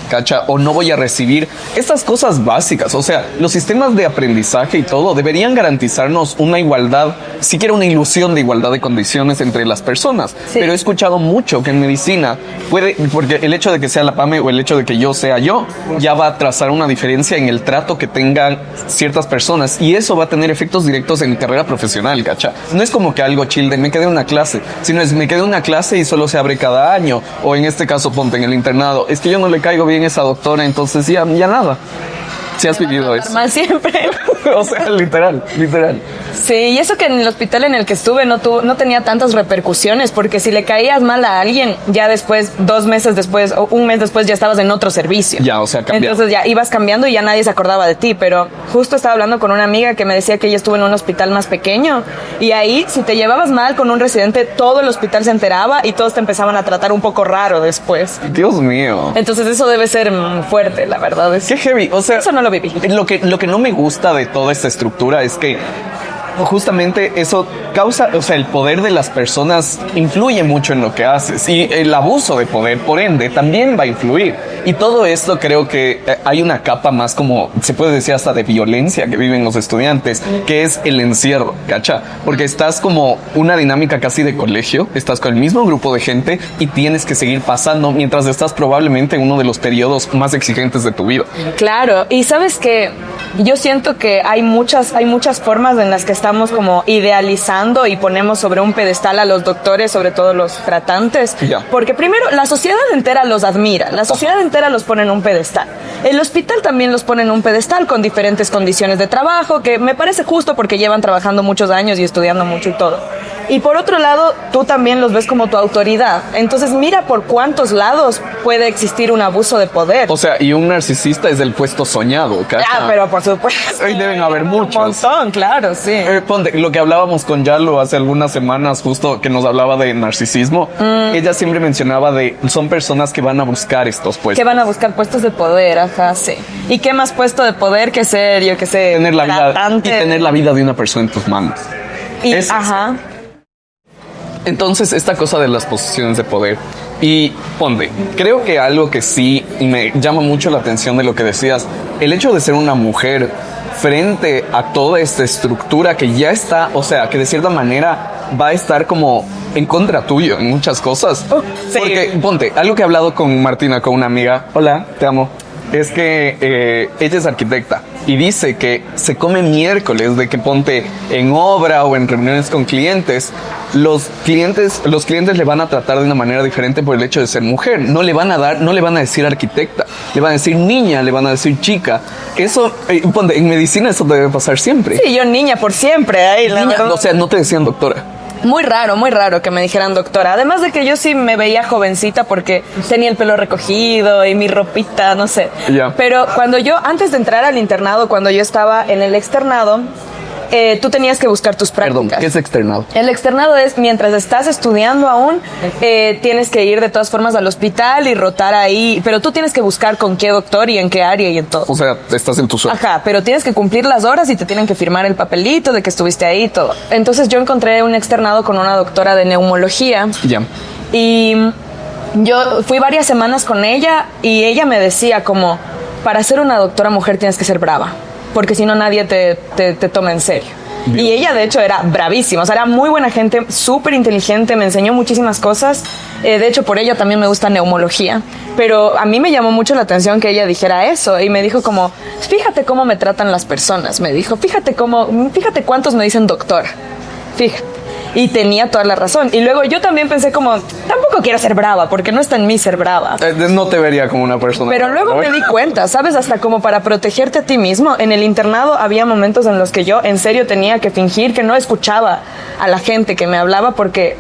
¿Cacha? O no voy a recibir estas cosas básicas. O sea, los sistemas de aprendizaje y todo deberían garantizarnos una igualdad, siquiera una ilusión de igualdad de condiciones entre las personas. Sí. Pero he escuchado mucho que en medicina puede, porque el hecho de que sea la PAME o el hecho de que yo sea yo, ya va a trazar una diferencia en el trato que tengan ciertas personas y eso va a tener efectos directos en mi carrera profesional, ¿cacha? No es como que algo chill de me quedé en una clase, sino es me quedé en una clase y solo se abre cada año, o en este caso ponte en el internado, es que yo no le caigo bien esa doctora, entonces ya nada. Si has vivido eso. Más siempre. O sea, literal. Sí, y eso que en el hospital en el que estuve no tenía tantas repercusiones, porque si le caías mal a alguien, ya después, 2 meses después o un mes después ya estabas en otro servicio. Ya, o sea, cambiado. Entonces ya ibas cambiando y ya nadie se acordaba de ti, pero justo estaba hablando con una amiga que me decía que ella estuvo en un hospital más pequeño y ahí, si te llevabas mal con un residente, todo el hospital se enteraba y todos te empezaban a tratar un poco raro después. Dios mío. Entonces eso debe ser fuerte, la verdad. Qué heavy, o sea... Eso no lo viví. Lo que no me gusta de toda esta estructura es que justamente eso causa, o sea, el poder de las personas influye mucho en lo que haces y el abuso de poder, por ende, también va a influir. Y todo esto creo que hay una capa más como, se puede decir hasta de violencia que viven los estudiantes, que es el encierro, ¿cacha? Porque estás como una dinámica casi de colegio, estás con el mismo grupo de gente y tienes que seguir pasando mientras estás probablemente en uno de los periodos más exigentes de tu vida. Claro, y sabes que yo siento que hay muchas formas en las que estamos como idealizando y ponemos sobre un pedestal a los doctores, sobre todo los tratantes, porque primero la sociedad entera los admira, la sociedad entera los pone en un pedestal. El hospital también los pone en un pedestal con diferentes condiciones de trabajo, que me parece justo porque llevan trabajando muchos años y estudiando mucho y todo. Y por otro lado, tú también los ves como tu autoridad. Entonces mira por cuántos lados puede existir un abuso de poder. O sea, y un narcisista es el puesto soñado, ¿cacha? Ah, pero por supuesto. Ahí deben haber muchos. Un montón, claro, sí. Ponte, lo que hablábamos con Yarlo hace algunas semanas, justo que nos hablaba de narcisismo, ella siempre mencionaba son personas que van a buscar estos puestos. Que van a buscar puestos de poder, ajá, sí. ¿Y qué más puesto de poder que ser, yo qué sé, tener la vida, y tener la vida de una persona en tus manos? Y, ajá. Entonces, esta cosa de las posiciones de poder. Y ponte, creo que algo que sí me llama mucho la atención de lo que decías, el hecho de ser una mujer frente a toda esta estructura que ya está, o sea, que de cierta manera va a estar como en contra tuyo en muchas cosas. Sí. Porque, ponte, algo que he hablado con Martina, con una amiga, hola, te amo, es que ella es arquitecta y dice que se come miércoles de que ponte en obra o en reuniones con clientes, los clientes le van a tratar de una manera diferente por el hecho de ser mujer. No le van a decir arquitecta, le van a decir niña, le van a decir chica. Eso, ponte, en medicina eso debe pasar siempre. Sí, yo niña por siempre. Ahí, niña, o sea, no te decían doctora. Muy raro que me dijeran doctora. Además de que yo sí me veía jovencita porque tenía el pelo recogido y mi ropita, no sé. Yeah. Pero antes de entrar al internado, cuando yo estaba en el externado, tú tenías que buscar tus prácticas. Perdón, ¿qué es externado? El externado es mientras estás estudiando aún, tienes que ir de todas formas al hospital y rotar ahí, pero tú tienes que buscar con qué doctor y en qué área y en todo. O sea, estás en tu suerte. Ajá, pero tienes que cumplir las horas y te tienen que firmar el papelito de que estuviste ahí y todo. Entonces yo encontré un externado con una doctora de neumología. Ya. Y yo fui varias semanas con ella y ella me decía como, para ser una doctora mujer tienes que ser brava, porque si no nadie te toma en serio. Y ella, de hecho, era bravísima. O sea, era muy buena gente, súper inteligente, me enseñó muchísimas cosas. De hecho, por ella también me gusta neumología. Pero a mí me llamó mucho la atención que ella dijera eso. Y me dijo como, fíjate cómo me tratan las personas. Me dijo, fíjate cuántos me dicen doctora. Fíjate. Y tenía toda la razón. Y luego yo también pensé como, tampoco quiero ser brava, porque no está en mí ser brava. No te vería como una persona. Pero luego me di cuenta, ¿sabes? Hasta como para protegerte a ti mismo. En el internado había momentos en los que yo en serio tenía que fingir que no escuchaba a la gente que me hablaba porque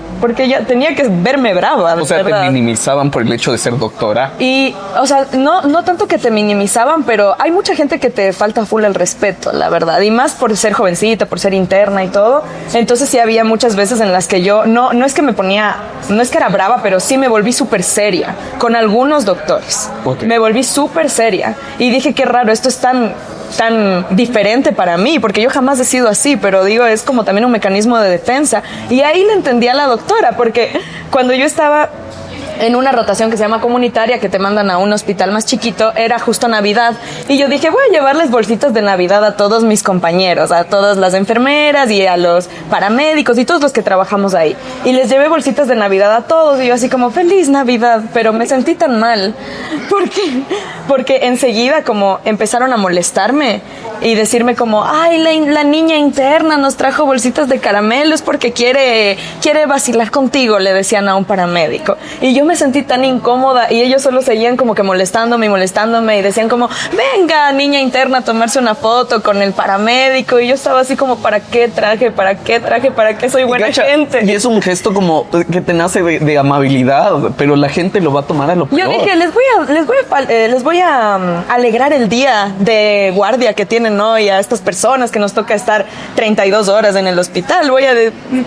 ya tenía que verme brava. O sea, ¿verdad? te minimizaban por el hecho de ser doctora. Y, o sea, no tanto que te minimizaban, pero hay mucha gente que te falta full el respeto, la verdad. Y más por ser jovencita, por ser interna y todo. Entonces sí había muchas veces en las que yo, no es que me ponía, no es que era brava, pero sí me volví súper seria con algunos doctores. Okay. Me volví súper seria. Y dije, qué raro, esto es tan diferente para mí, porque yo jamás he sido así, pero digo, es como también un mecanismo de defensa. Y ahí le entendí a la doctora, porque cuando yo estaba en una rotación que se llama comunitaria, que te mandan a un hospital más chiquito, era justo Navidad, y yo dije, voy a llevarles bolsitas de Navidad a todos mis compañeros, a todas las enfermeras y a los paramédicos y todos los que trabajamos ahí, y les llevé bolsitas de Navidad a todos, y yo así como, feliz Navidad, pero me sentí tan mal, porque enseguida como empezaron a molestarme y decirme como, ay, la niña interna nos trajo bolsitas de caramelos porque quiere vacilar contigo, le decían a un paramédico. Y yo me sentí tan incómoda y ellos solo seguían como que molestándome y decían como, venga, niña interna, a tomarse una foto con el paramédico. Y yo estaba así como, ¿para qué traje? ¿Para qué soy buena gente? Y es un gesto como que te nace de amabilidad, pero la gente lo va a tomar a lo peor. Yo dije, les voy a alegrar el día de guardia que tienen hoy a estas personas que nos toca estar 32 horas en el hospital.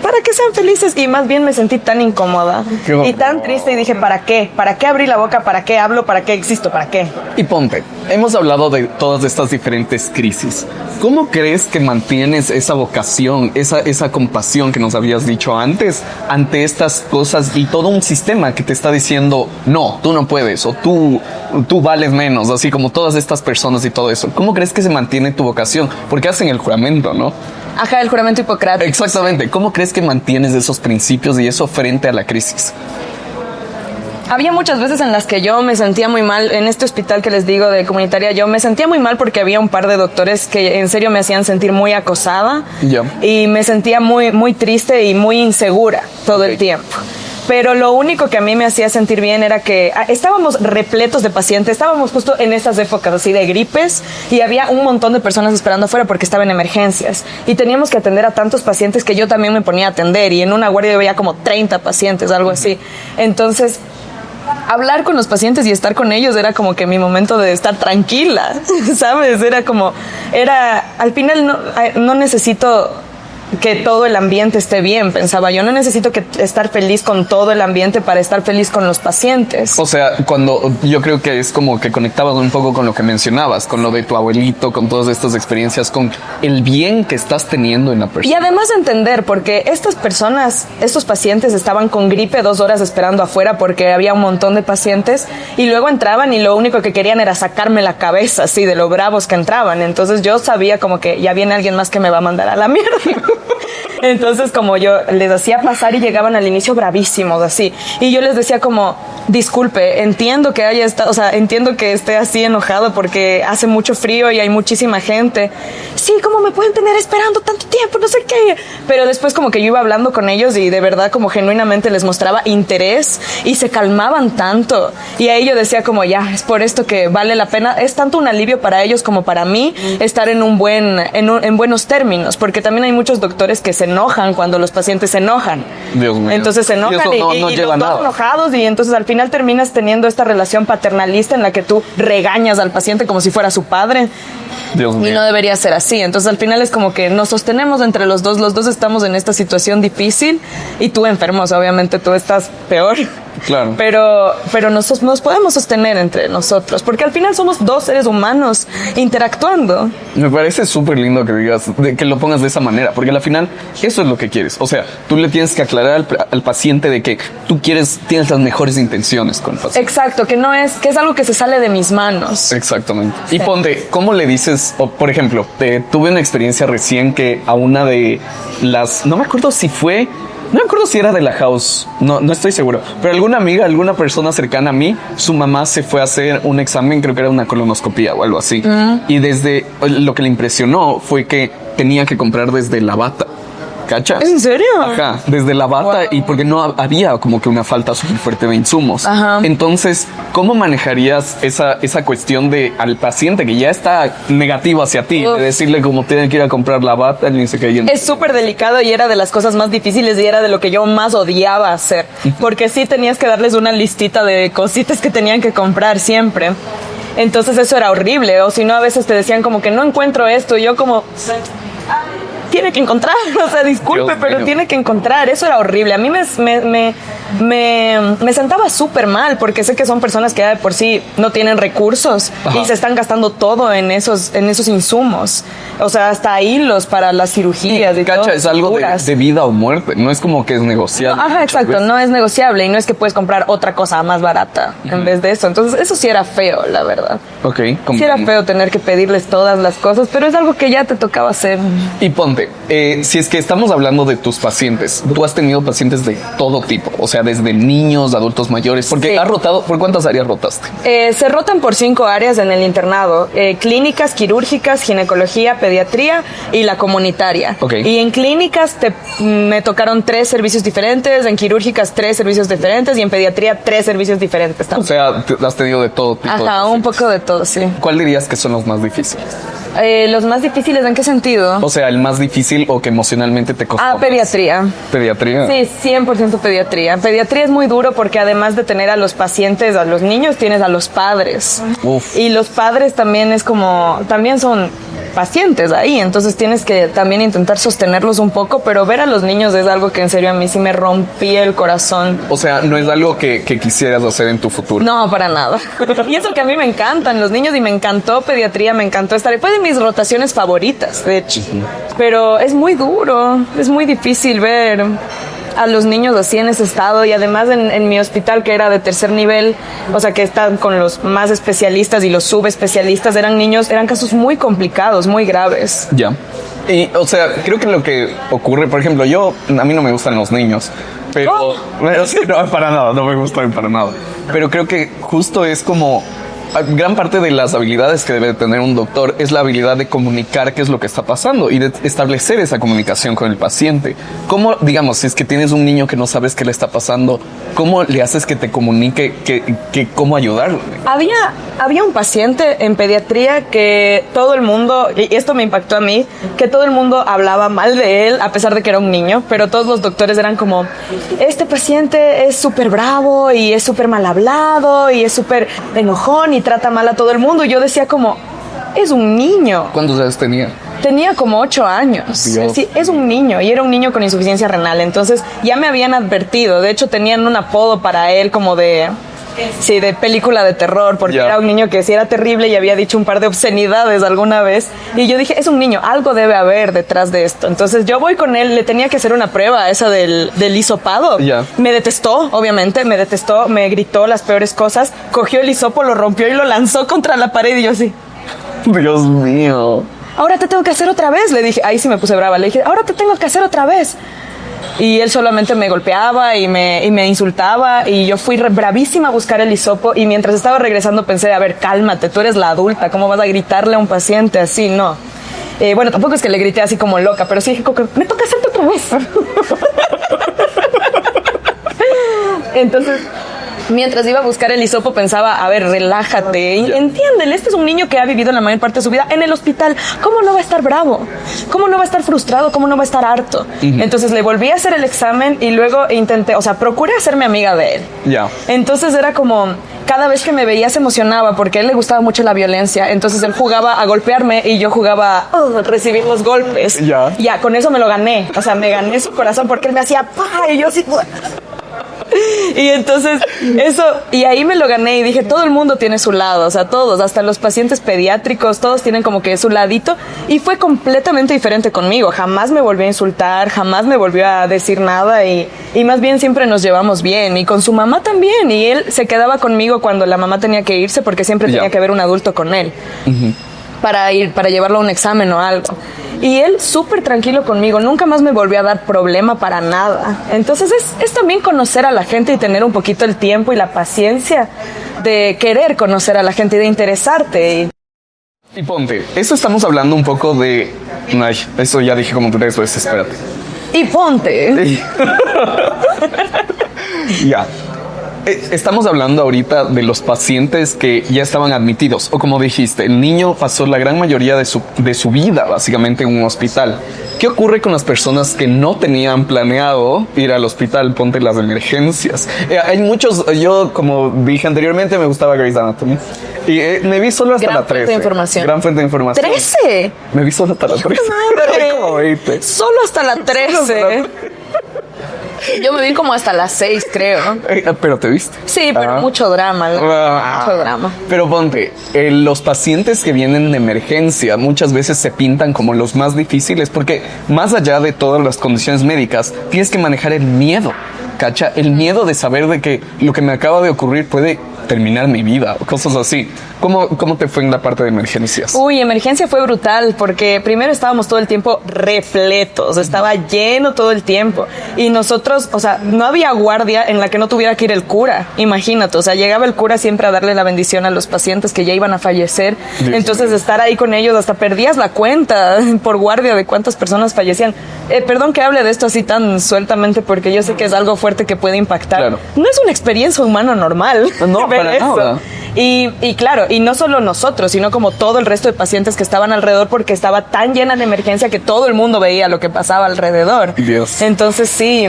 Para que sean felices. Y más bien me sentí tan incómoda y tan triste y dije, ¿para qué? ¿Para qué abrí la boca? ¿Para qué hablo? ¿Para qué existo? ¿Para qué? Y ponte, hemos hablado de todas estas diferentes crisis. ¿Cómo crees que mantienes esa vocación, esa compasión que nos habías dicho antes ante estas cosas y todo un sistema que te está diciendo, no, tú no puedes, o tú vales menos, así como todas estas personas y todo eso? ¿Cómo crees que se mantiene tu vocación? Porque hacen el juramento, ¿no? Ajá, el juramento hipocrático. Exactamente. ¿Cómo crees que mantienes esos principios y eso frente a la crisis? Había muchas veces en las que yo me sentía muy mal. En este hospital que les digo de comunitaria, yo me sentía muy mal porque había un par de doctores que en serio me hacían sentir muy acosada. Yeah. Y me sentía muy, muy triste y muy insegura todo el tiempo. Pero lo único que a mí me hacía sentir bien era que estábamos repletos de pacientes, estábamos justo en estas épocas así de gripes y había un montón de personas esperando afuera porque estaban en emergencias y teníamos que atender a tantos pacientes que yo también me ponía a atender y en una guardia yo veía como 30 pacientes, algo así. Entonces, hablar con los pacientes y estar con ellos era como que mi momento de estar tranquila, ¿sabes? Al final no necesito que todo el ambiente esté bien, pensaba yo. No necesito estar feliz con todo el ambiente para estar feliz con los pacientes. O sea, cuando yo creo que es como que conectabas un poco con lo que mencionabas, con lo de tu abuelito, con todas estas experiencias, con el bien que estás teniendo en la persona. Y además entender, porque estos pacientes estaban con gripe 2 horas esperando afuera porque había un montón de pacientes y luego entraban y lo único que querían era sacarme la cabeza así de lo bravos que entraban. Entonces yo sabía como que ya viene alguien más que me va a mandar a la mierda. Entonces como yo les hacía pasar y llegaban al inicio bravísimos así y yo les decía como, disculpe, entiendo que entiendo que esté así enojado porque hace mucho frío y hay muchísima gente. Sí, ¿cómo me pueden tener esperando tanto tiempo? No sé qué. Pero después como que yo iba hablando con ellos y de verdad como genuinamente les mostraba interés y se calmaban tanto y ahí yo decía como, ya, es por esto que vale la pena. Es tanto un alivio para ellos como para mí estar en buenos términos, porque también hay muchos doctores que se enojan cuando los pacientes se enojan. Dios mío. Entonces se enojan y no los lleva dos nada. enojados y entonces al final terminas teniendo esta relación paternalista en la que tú regañas al paciente como si fuera su padre. Dios mío. Y no debería ser así. Entonces al final es como que nos sostenemos entre los dos estamos en esta situación difícil y tú enfermo, o sea, obviamente tú estás peor. Claro. Pero nos podemos sostener entre nosotros, porque al final somos 2 seres humanos interactuando. Me parece súper lindo que digas, que lo pongas de esa manera, porque al final eso es lo que quieres. O sea, tú le tienes que aclarar al paciente de que tú tienes las mejores intenciones con el paciente. Exacto, que es algo que se sale de mis manos. Exactamente. Sí. Y ponte, ¿cómo le dices dices, por ejemplo, tuve una experiencia recién que a una de las, no me acuerdo si era de la house, no estoy seguro, pero alguna amiga, alguna persona cercana a mí, su mamá se fue a hacer un examen, creo que era una colonoscopía o algo así. Y desde lo que le impresionó fue que tenía que comprar desde la bata. ¿Cachas? ¿En serio? Ajá, desde la bata. Wow. Y porque no había como que una falta súper fuerte de insumos. Ajá. Entonces, ¿cómo manejarías esa cuestión de al paciente que ya está negativo hacia ti, de decirle como tiene que ir a comprar la bata, ni sé qué? Es súper delicado y era de las cosas más difíciles y era de lo que yo más odiaba hacer, porque sí tenías que darles una listita de cositas que tenían que comprar siempre. Entonces eso era horrible, o si no a veces te decían como que no encuentro esto y yo como... tiene que encontrar, o sea, disculpe, pero tiene que encontrar. Eso era horrible. A mí me sentaba súper mal porque sé que son personas que ya de por sí no tienen recursos. Ajá. Y se están gastando todo en esos insumos. O sea, hasta hilos para las cirugías. Y cacha, es algo de vida o muerte. No es como que es negociable. No, ajá, exacto. No es negociable y no es que puedes comprar otra cosa más barata en vez de eso. Entonces, eso sí era feo, la verdad. Ok. Sí era feo tener que pedirles todas las cosas, pero es algo que ya te tocaba hacer. Y ponte, si es que estamos hablando de tus pacientes, tú has tenido pacientes de todo tipo, o sea, desde niños, adultos mayores, porque sí. Has rotado, ¿por cuántas áreas rotaste? Se rotan por 5 áreas en el internado, clínicas, quirúrgicas, ginecología, pediatría y la comunitaria. Okay. Y en clínicas me tocaron 3 servicios diferentes, en quirúrgicas 3 servicios diferentes y en pediatría 3 servicios diferentes también. O sea, has tenido de todo tipo. Ajá, un poco de todo, sí. ¿Cuál dirías que son los más difíciles? ¿Los más difíciles en qué sentido? O sea, el más difícil o que emocionalmente te costó. Pediatría. ¿Pediatría? Sí, 100% pediatría. Pediatría es muy duro porque además de tener a los pacientes, a los niños, tienes a los padres. Uf. Y los padres también también son pacientes ahí, entonces tienes que también intentar sostenerlos un poco, pero ver a los niños es algo que en serio a mí sí me rompía el corazón. O sea, no es algo que quisieras hacer en tu futuro. No, para nada. Y eso que a mí me encantan los niños y me encantó pediatría, me encantó estar ahí. Fue de mis rotaciones favoritas, de hecho. Pero es muy duro, es muy difícil ver a los niños así en ese estado y además en mi hospital que era de 3er nivel, o sea que están con los más especialistas y los subespecialistas, eran casos muy complicados, muy graves. Ya. Y, o sea, creo que lo que ocurre, por ejemplo, a mí no me gustan los niños, pero sí, no, para nada, no me gustan para nada. Pero creo que justo es como gran parte de las habilidades que debe tener un doctor es la habilidad de comunicar qué es lo que está pasando y de establecer esa comunicación con el paciente. ¿Cómo, digamos, si es que tienes un niño que no sabes qué le está pasando, cómo le haces que te comunique cómo ayudarlo? Había un paciente en pediatría que todo el mundo, y esto me impactó a mí, que todo el mundo hablaba mal de él a pesar de que era un niño, pero todos los doctores eran como, este paciente es súper bravo y es súper mal hablado y es súper enojón y trata mal a todo el mundo. Y yo decía como, es un niño. ¿Cuántos años tenía? Tenía como 8 años. Dios. Sí, es un niño y era un niño con insuficiencia renal. Entonces ya me habían advertido. De hecho tenían un apodo para él como de película de terror, porque era un niño que sí era terrible y había dicho un par de obscenidades alguna vez. Y yo dije, es un niño, algo debe haber detrás de esto. Entonces yo voy con él, le tenía que hacer una prueba, esa del hisopado. Me detestó, obviamente, me gritó las peores cosas, cogió el hisopo, lo rompió y lo lanzó contra la pared y yo así. Dios mío. Ahora te tengo que hacer otra vez, le dije. Ahí sí me puse brava, le dije, ahora te tengo que hacer otra vez. Y él solamente me golpeaba y me insultaba y yo fui bravísima a buscar el hisopo y mientras estaba regresando pensé, a ver, cálmate, tú eres la adulta, ¿cómo vas a gritarle a un paciente así? No. Bueno, tampoco es que le grité así como loca, pero sí dije, me toca hacerte otra vez. Entonces, mientras iba a buscar el hisopo pensaba, a ver, relájate, entiéndele, este es un niño que ha vivido la mayor parte de su vida en el hospital, ¿cómo no va a estar bravo? ¿Cómo no va a estar frustrado? ¿Cómo no va a estar harto? Entonces le volví a hacer el examen y luego procuré hacerme amiga de él. Entonces era como, cada vez que me veía se emocionaba porque a él le gustaba mucho la violencia, entonces él jugaba a golpearme y yo jugaba a recibir los golpes. Ya, con eso me lo gané, o sea, me gané su corazón porque él me hacía ¡pah! Y yo así... Y entonces eso, y ahí me lo gané y dije, todo el mundo tiene su lado, o sea, todos, hasta los pacientes pediátricos, todos tienen como que su ladito, y fue completamente diferente conmigo. Jamás me volvió a insultar, jamás me volvió a decir nada y más bien siempre nos llevamos bien, y con su mamá también, y él se quedaba conmigo cuando la mamá tenía que irse porque siempre tenía que haber un adulto con él. para llevarlo a un examen o algo. Y él súper tranquilo conmigo, nunca más me volvió a dar problema para nada. Entonces es también conocer a la gente y tener un poquito el tiempo y la paciencia de querer conocer a la gente y de interesarte. Y ponte, eso estamos hablando un poco de... Ay, eso ya dije como 3 veces, espérate. Y ponte. Ya. Estamos hablando ahorita de los pacientes que ya estaban admitidos, o como dijiste, el niño pasó la gran mayoría de su vida básicamente en un hospital. ¿Qué ocurre con las personas que no tenían planeado ir al hospital? Ponte las emergencias. Hay muchos, yo como dije anteriormente, me gustaba Grey's Anatomy. Y me vi solo hasta la 13. Fuente de información. Gran fuente de información. ¿13? Me vi solo hasta la 13. Madre. Como 20. Solo hasta la 13. Yo me vi como hasta las 6, creo. Pero te viste. Sí, pero mucho drama. Mucho drama. Pero ponte, los pacientes que vienen de emergencia muchas veces se pintan como los más difíciles porque más allá de todas las condiciones médicas, tienes que manejar el miedo, ¿cacha? El miedo de saber de que lo que me acaba de ocurrir puede terminar mi vida o cosas así. ¿Cómo te fue en la parte de emergencias? Uy, emergencia fue brutal porque primero estábamos todo el tiempo repletos, estaba lleno todo el tiempo y nosotros, o sea, no había guardia en la que no tuviera que ir el cura, imagínate, o sea, llegaba el cura siempre a darle la bendición a los pacientes que ya iban a fallecer, entonces estar ahí con ellos hasta perdías la cuenta por guardia de cuántas personas fallecían. Perdón que hable de esto así tan sueltamente porque yo sé que es algo fuerte que puede impactar. Claro. No es una experiencia humana normal. No, para nada. Y claro, y no solo nosotros, sino como todo el resto de pacientes que estaban alrededor porque estaba tan llena de emergencia que todo el mundo veía lo que pasaba alrededor. Dios. Entonces sí,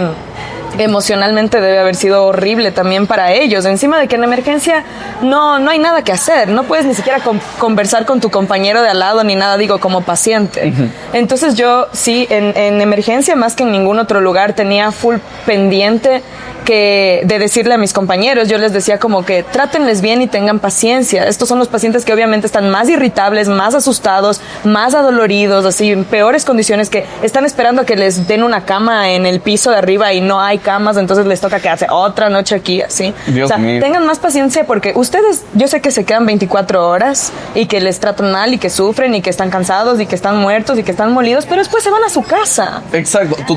emocionalmente debe haber sido horrible también para ellos. Encima de que en emergencia no hay nada que hacer, no puedes ni siquiera conversar con tu compañero de al lado ni nada, digo, como paciente. Entonces yo sí, en emergencia más que en ningún otro lugar tenía full pendiente de decirle a mis compañeros, yo les decía como que trátenles bien y tengan paciencia. Estos son los pacientes que obviamente están más irritables, más asustados, más adoloridos, así en peores condiciones, que están esperando a que les den una cama en el piso de arriba y no hay camas, entonces les toca quedarse otra noche aquí, así. Dios mío. Tengan más paciencia porque ustedes, yo sé que se quedan 24 horas y que les tratan mal y que sufren y que están cansados y que están muertos y que están molidos, pero después se van a su casa. Exacto, tú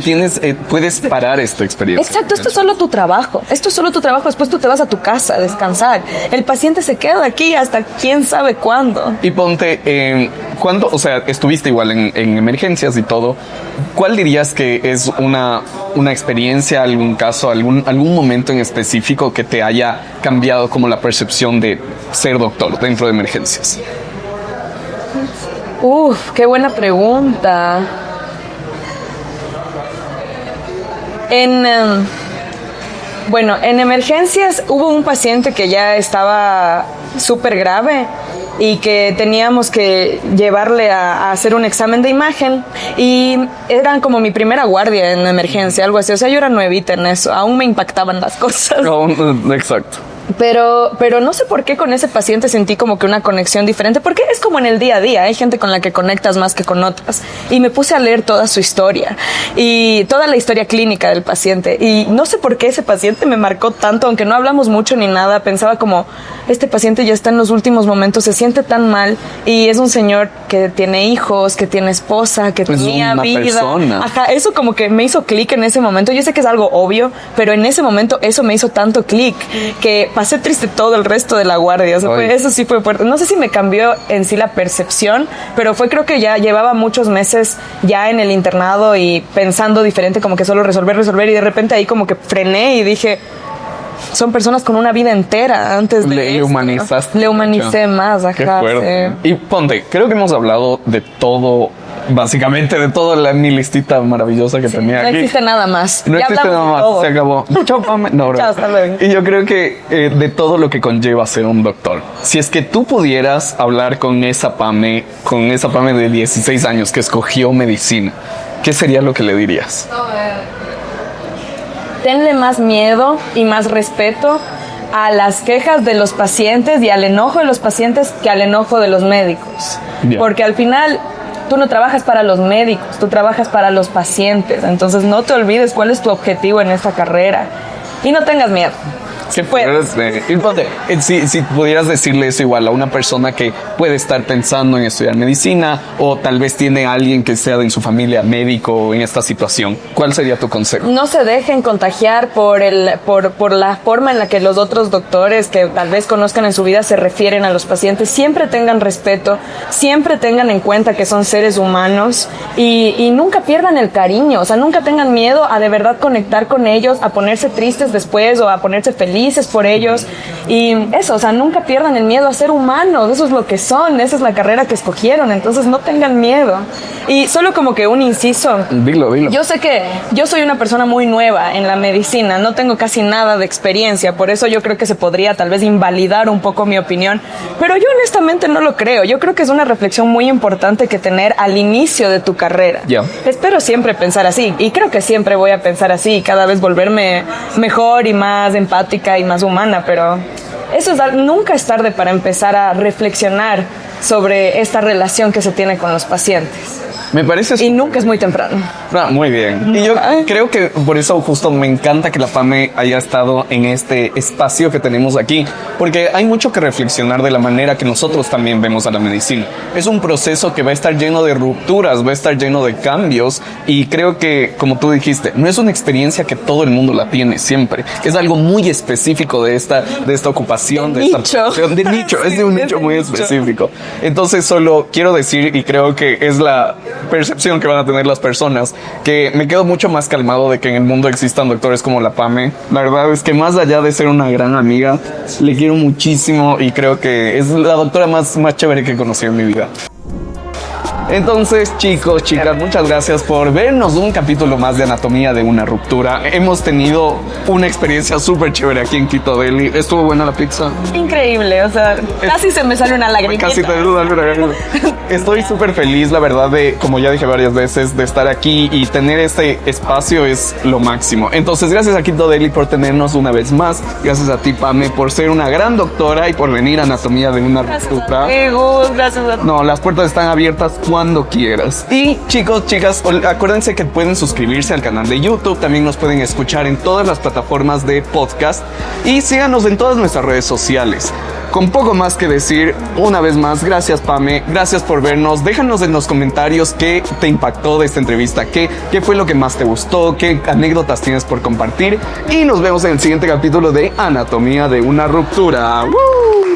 puedes parar esta experiencia. Exacto, esto es solo tu trabajo. Esto es solo tu trabajo, después tú te vas a tu casa a descansar. El paciente se queda aquí hasta quién sabe cuándo. Y ponte, ¿cuándo? O sea, estuviste igual en emergencias y todo. ¿Cuál dirías que es una experiencia, algún caso, algún momento en específico que te haya cambiado como la percepción de ser doctor dentro de emergencias? Uf, qué buena pregunta. Bueno, en emergencias hubo un paciente que ya estaba súper grave y que teníamos que llevarle a hacer un examen de imagen y eran como mi primera guardia en emergencia, algo así. O sea, yo era nuevita en eso, aún me impactaban las cosas. No, exacto. Pero no sé por qué con ese paciente sentí como que una conexión diferente, porque es como en el día a día, hay gente con la que conectas más que con otras. Y me puse a leer toda su historia y toda la historia clínica del paciente. Y no sé por qué ese paciente me marcó tanto, aunque no hablamos mucho ni nada. Pensaba como, este paciente ya está en los últimos momentos, se siente tan mal y es un señor que tiene hijos, que tiene esposa, que tenía vida. Persona. Ajá, eso como que me hizo clic en ese momento. Yo sé que es algo obvio, pero en ese momento eso me hizo tanto clic que pasé triste todo el resto de la guardia. O sea, eso sí fue fuerte. No sé si me cambió en sí la percepción, pero creo que ya llevaba muchos meses ya en el internado y pensando diferente, como que solo resolver y de repente ahí como que frené y dije, son personas con una vida entera antes de Le humanizaste. Le humanicé más, ajá. Qué fuerte. Sí. Y ponte, creo que hemos hablado de todo, básicamente de toda mi listita maravillosa que tenía no aquí. No existe nada más. No ya existe nada más, todo. se acabó. Chao, Pame. No, bro. Chao, hasta luego. Y yo creo que de todo lo que conlleva ser un doctor, si es que tú pudieras hablar con esa Pame de 16 años que escogió medicina, ¿qué sería lo que le dirías? Tenle más miedo y más respeto a las quejas de los pacientes y al enojo de los pacientes que al enojo de los médicos. Bien. Porque al final tú no trabajas para los médicos, tú trabajas para los pacientes. Entonces no te olvides cuál es tu objetivo en esta carrera y no tengas miedo. Se puede. Si pudieras decirle eso igual a una persona que puede estar pensando en estudiar medicina o tal vez tiene a alguien que sea de en su familia médico en esta situación, ¿cuál sería tu consejo? No se dejen contagiar por la forma en la que los otros doctores que tal vez conozcan en su vida se refieren a los pacientes. Siempre tengan respeto, siempre tengan en cuenta que son seres humanos y nunca pierdan el cariño. O sea, nunca tengan miedo a de verdad conectar con ellos, a ponerse tristes después o a ponerse felices por ellos. Y eso, o sea, nunca pierdan el miedo a ser humanos. Eso es lo que son, esa es la carrera que escogieron. Entonces no tengan miedo. Y solo como que un inciso. Dilo. Yo sé que yo soy una persona muy nueva en la medicina, no tengo casi nada de experiencia, por eso yo creo que se podría tal vez invalidar un poco mi opinión, pero yo honestamente no lo creo. Yo creo que es una reflexión muy importante que tener al inicio de tu carrera. Yeah. Espero siempre pensar así y creo que siempre voy a pensar así y cada vez volverme mejor y más empática y más humana, pero eso es, nunca es tarde para empezar a reflexionar sobre esta relación que se tiene con los pacientes. Me parece... Y nunca es muy temprano. Muy bien. Y yo creo que por eso justo me encanta que la PAME haya estado en este espacio que tenemos aquí, porque hay mucho que reflexionar de la manera que nosotros también vemos a la medicina. Es un proceso que va a estar lleno de rupturas, va a estar lleno de cambios y creo que, como tú dijiste, no es una experiencia que todo el mundo la tiene siempre. Es algo muy específico de esta ocupación, de esta profesión, de nicho, es de un nicho muy específico. Entonces solo quiero decir, y creo que es la percepción que van a tener las personas, que me quedo mucho más calmado de que en el mundo existan doctores como la PAME. La verdad es que más allá de ser una gran amiga, le quiero muchísimo y creo que es la doctora más chévere que he conocido en mi vida. Entonces, chicos, chicas, muchas gracias por vernos un capítulo más de Anatomía de una Ruptura. Hemos tenido una experiencia súper chévere aquí en Quito Deli. ¿Estuvo buena la pizza? Increíble, o sea, casi se me sale una lagrimita. Casi te sale una lágrima. Estoy súper feliz, la verdad, de, como ya dije varias veces, de estar aquí y tener este espacio es lo máximo. Entonces, gracias a Quito Deli por tenernos una vez más. Gracias a ti, Pame, por ser una gran doctora y por venir a Anatomía de una Ruptura. Gracias a ti. No, las puertas están abiertas cuando quieras. Y chicos, chicas, acuérdense que pueden suscribirse al canal de YouTube. También nos pueden escuchar en todas las plataformas de podcast. Y síganos en todas nuestras redes sociales. Con poco más que decir, una vez más, gracias Pame, gracias por vernos. Déjanos en los comentarios qué te impactó de esta entrevista, qué fue lo que más te gustó, qué anécdotas tienes por compartir. Y nos vemos en el siguiente capítulo de Anatomía de una Ruptura. ¡Woo!